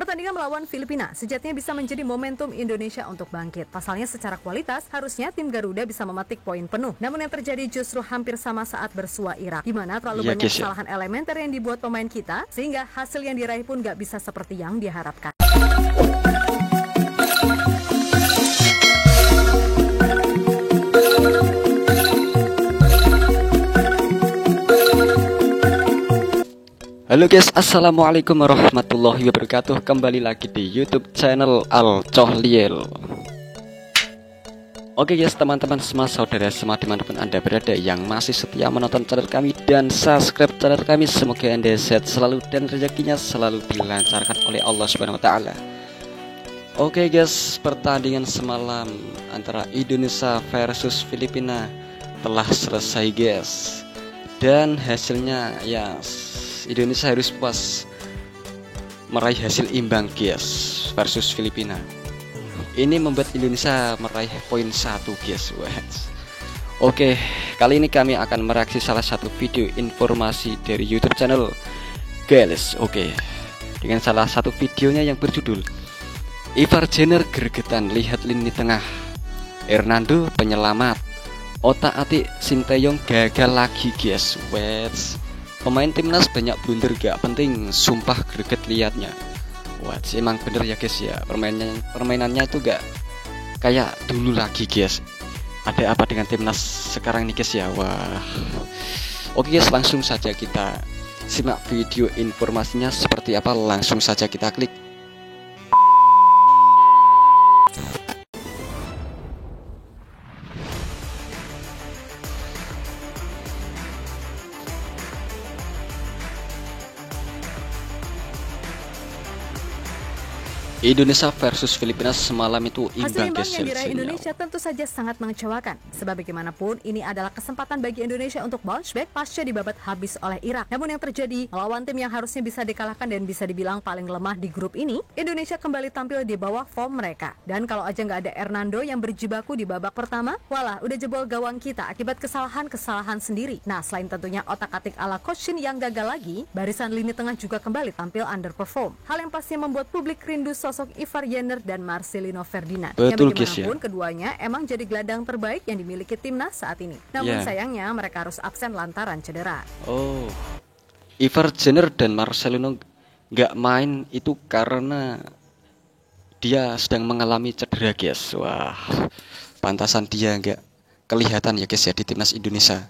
Pertandingan melawan Filipina sejatinya bisa menjadi momentum Indonesia untuk bangkit. Pasalnya secara kualitas, harusnya tim Garuda bisa memetik poin penuh. Namun yang terjadi justru hampir sama saat bersua Irak, di mana terlalu banyak kesalahan elementer yang dibuat pemain kita, sehingga hasil yang diraih pun gak bisa seperti yang diharapkan. Halo guys, assalamualaikum warahmatullahi wabarakatuh. Kembali lagi di YouTube channel Al Cohliel. Oke guys, teman-teman semua, saudara semua dimanapun anda berada yang masih setia menonton channel kami dan subscribe channel kami, semoga anda sehat selalu dan rezekinya selalu dilancarkan oleh Allah Subhanahu Wa Taala. Oke guys, pertandingan semalam antara Indonesia versus Filipina telah selesai guys, dan hasilnya ya Indonesia harus puas meraih hasil imbang guys versus Filipina. Ini membuat Indonesia meraih poin 1 guys. Oke, kali ini kami akan mereaksi salah satu video informasi dari YouTube channel guys. Oke, dengan salah satu videonya yang berjudul Ivar Jenner gregetan lihat lini tengah, Hernando penyelamat, otak-atik Sinteyong gagal lagi guys. Pemain timnas banyak blunder gak penting, sumpah greget liatnya. Wah, emang bener ya guys ya, permainannya itu gak kayak dulu lagi guys. Ada apa dengan timnas sekarang nih guys ya. Wah. Oke guys, langsung saja kita simak video informasinya seperti apa. Langsung saja kita klik. Indonesia versus Filipina semalam itu imbang guys. Hasil imbang yang diraih Indonesia tentu saja sangat mengecewakan. Sebab bagaimanapun ini adalah kesempatan bagi Indonesia untuk bounce back pasca dibabat habis oleh Irak. Namun yang terjadi, melawan tim yang harusnya bisa dikalahkan dan bisa dibilang paling lemah di grup ini, Indonesia kembali tampil di bawah form mereka. Dan kalau aja nggak ada Hernando yang berjibaku di babak pertama, walah udah jebol gawang kita akibat kesalahan sendiri. Nah, selain tentunya otak-atik ala Coach Shin yang gagal lagi, barisan lini tengah juga kembali tampil underperform. Hal yang pastinya membuat publik rindu sosok Ivar Jenner dan Marcelino Ferdinand. Betul guys ya. Bagaimanapun keduanya emang jadi gelandang terbaik yang dimiliki timnas saat ini. Namun sayangnya mereka harus absen lantaran cedera. Oh, Ivar Jenner dan Marcelino nggak main itu karena dia sedang mengalami cedera guys. Wah, pantasan dia nggak kelihatan ya guys ya di timnas Indonesia.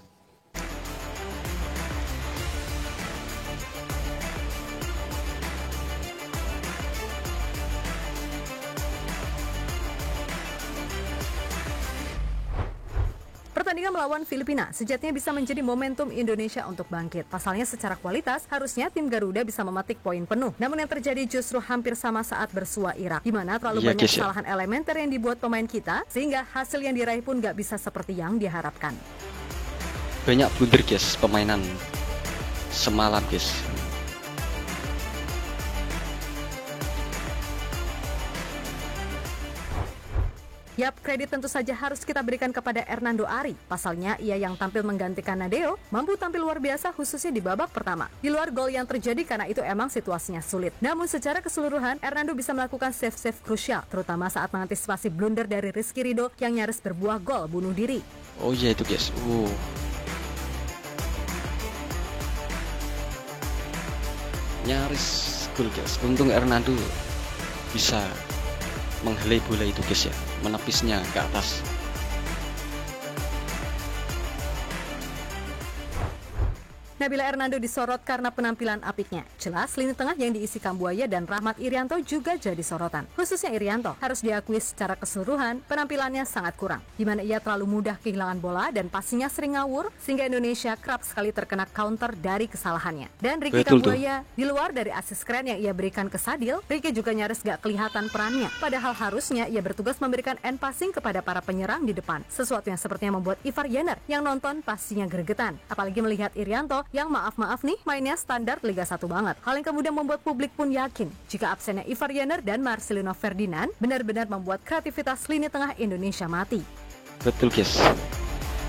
Pertandingan melawan Filipina sejatinya bisa menjadi momentum Indonesia untuk bangkit. Pasalnya secara kualitas, harusnya tim Garuda bisa memetik poin penuh. Namun yang terjadi justru hampir sama saat bersua Irak, di mana terlalu banyak kesalahan elementer yang dibuat pemain kita, sehingga hasil yang diraih pun gak bisa seperti yang diharapkan. Banyak blunder guys permainan semalam guys. Yap, kredit tentu saja harus kita berikan kepada Hernando Ari. Pasalnya, ia yang tampil menggantikan Nadeo, mampu tampil luar biasa khususnya di babak pertama. Di luar gol yang terjadi karena itu emang situasinya sulit. Namun secara keseluruhan, Hernando bisa melakukan save-save krusial, terutama saat mengantisipasi blunder dari Rizky Ridho yang nyaris berbuah gol bunuh diri. Oh iya itu guys. Nyaris gol guys. Untung Hernando bisa menghelai bola itu guys ya, menepisnya ke atas. Nabila Hernando disorot karena penampilan apiknya. Jelas lini tengah yang diisi Kambuaya dan Rahmat Irianto juga jadi sorotan. Khususnya Irianto, harus diakui secara keseluruhan penampilannya sangat kurang, di mana ia terlalu mudah kehilangan bola dan passingnya sering ngawur, sehingga Indonesia kerap sekali terkena counter dari kesalahannya. Dan Ricky Kambuaya, di luar dari asis keren yang ia berikan ke Sadil, Ricky juga nyaris gak kelihatan perannya. Padahal harusnya ia bertugas memberikan end passing kepada para penyerang di depan. Sesuatu yang sepertinya membuat Ivar Jenner yang nonton pastinya gregetan. Apalagi melihat Irianto yang maaf nih mainnya standar Liga 1 banget. Hal yang kemudian membuat publik pun yakin jika absennya Ivar Jenner dan Marcelino Ferdinand benar-benar membuat kreativitas lini tengah Indonesia mati. Betul guys.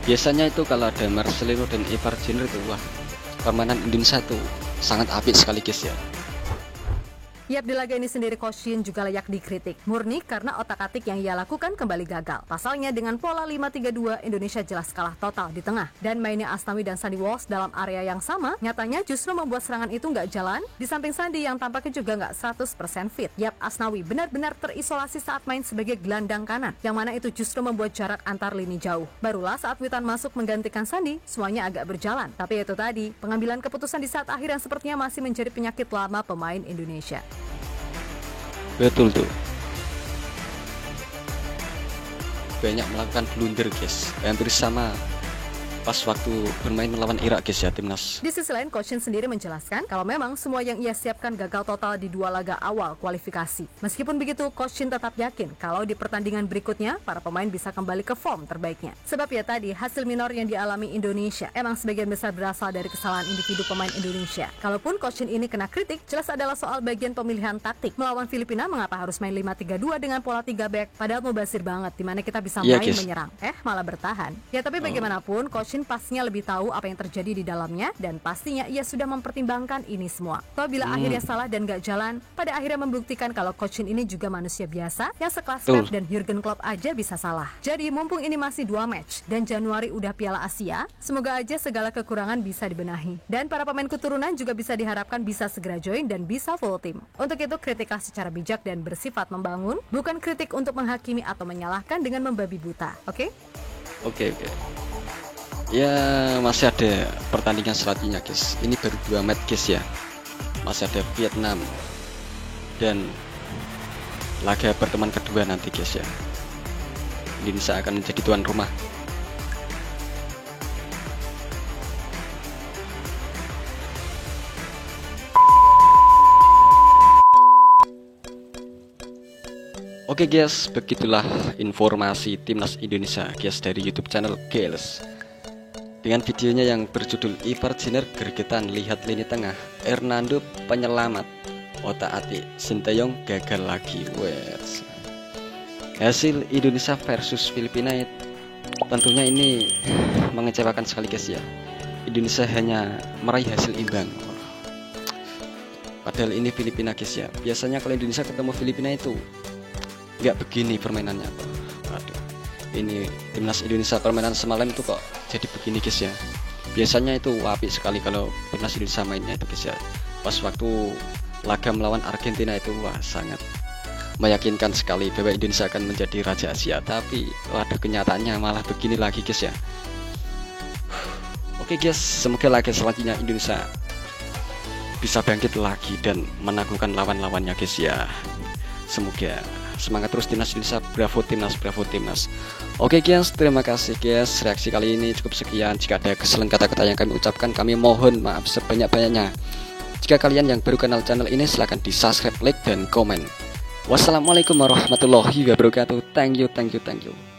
Biasanya itu kalau ada Marcelino dan Ivar Jenner itu wah, permainan Indonesia itu sangat apik sekali guys ya. Yap, di laga ini sendiri Coach Shin juga layak dikritik, murni karena otak-atik yang ia lakukan kembali gagal. Pasalnya dengan pola 5-3-2 Indonesia jelas kalah total di tengah, dan mainnya Asnawi dan Sandi Walsh dalam area yang sama nyatanya justru membuat serangan itu nggak jalan. Di samping Sandi yang tampaknya juga nggak 100% fit. Yap, Asnawi benar-benar terisolasi saat main sebagai gelandang kanan, yang mana itu justru membuat jarak antar lini jauh. Barulah saat Witan masuk menggantikan Sandi, semuanya agak berjalan. Tapi itu tadi, pengambilan keputusan di saat akhir yang sepertinya masih menjadi penyakit lama pemain Indonesia. Betul tuh. Banyak melakukan blunder guys. Hampir sama pas waktu bermain melawan Irak guys ya, timnas. Di sisi lain, Coach Shin sendiri menjelaskan kalau memang semua yang ia siapkan gagal total di 2 laga awal kualifikasi. Meskipun begitu, Coach Shin tetap yakin kalau di pertandingan berikutnya para pemain bisa kembali ke form terbaiknya. Sebab ya tadi, hasil minor yang dialami Indonesia emang sebagian besar berasal dari kesalahan individu pemain Indonesia. Kalaupun Coach Shin ini kena kritik, jelas adalah soal bagian pemilihan taktik. Melawan Filipina, mengapa harus main 5-3-2 dengan pola 3 back? Padahal mubazir banget, dimana kita bisa main menyerang. Malah bertahan. Ya tapi bagaimanapun, Coach Shin pastinya lebih tahu apa yang terjadi di dalamnya, dan pastinya ia sudah mempertimbangkan ini semua. Toh bila akhirnya salah dan gak jalan, pada akhirnya membuktikan kalau Coach Shin ini juga manusia biasa yang sekelas Pep dan Jurgen Klopp aja bisa salah. Jadi mumpung ini masih 2 match dan Januari udah Piala Asia, semoga aja segala kekurangan bisa dibenahi. Dan para pemain keturunan juga bisa diharapkan bisa segera join dan bisa full team. Untuk itu kritiklah secara bijak dan bersifat membangun, bukan kritik untuk menghakimi atau menyalahkan dengan membabi buta. Oke? Oke. Ya masih ada pertandingan selanjutnya guys. Ini baru 2 match guys ya. Masih ada Vietnam dan laga pertemuan kedua nanti guys ya. Indonesia akan menjadi tuan rumah. Oke guys, begitulah informasi timnas Indonesia guys dari YouTube channel Gales. Dengan videonya yang berjudul Ivar Jenner gregetan lihat lini tengah, Hernando penyelamat, otak-atik Sinteyong gagal lagi. Wes. Hasil Indonesia versus Filipina tentunya ini mengecewakan sekali guys ya. Indonesia hanya meraih hasil imbang. Padahal ini Filipina guys ya. Biasanya kalau Indonesia ketemu Filipina itu nggak begini permainannya. Aduh, ini timnas Indonesia permainan semalam itu kok jadi begini guys ya. Biasanya itu apik sekali kalau timnas Indonesia mainnya itu guys ya. Pas waktu laga melawan Argentina itu wah sangat meyakinkan sekali bahwa Indonesia akan menjadi raja Asia. Tapi waduh, kenyataannya malah begini lagi guys ya. Oke guys, semoga laga selanjutnya Indonesia bisa bangkit lagi dan menaklukkan lawan-lawannya guys ya. Semoga semangat terus timnas Indonesia, bravo timnas, bravo timnas. Oke guys, terima kasih guys, reaksi kali ini cukup sekian. Jika ada kesalahan kata-kata yang kami ucapkan, kami mohon maaf sebanyak-banyaknya. Jika kalian yang baru kenal channel ini, silahkan di subscribe, like, dan komen. Wassalamualaikum warahmatullahi wabarakatuh. Thank you.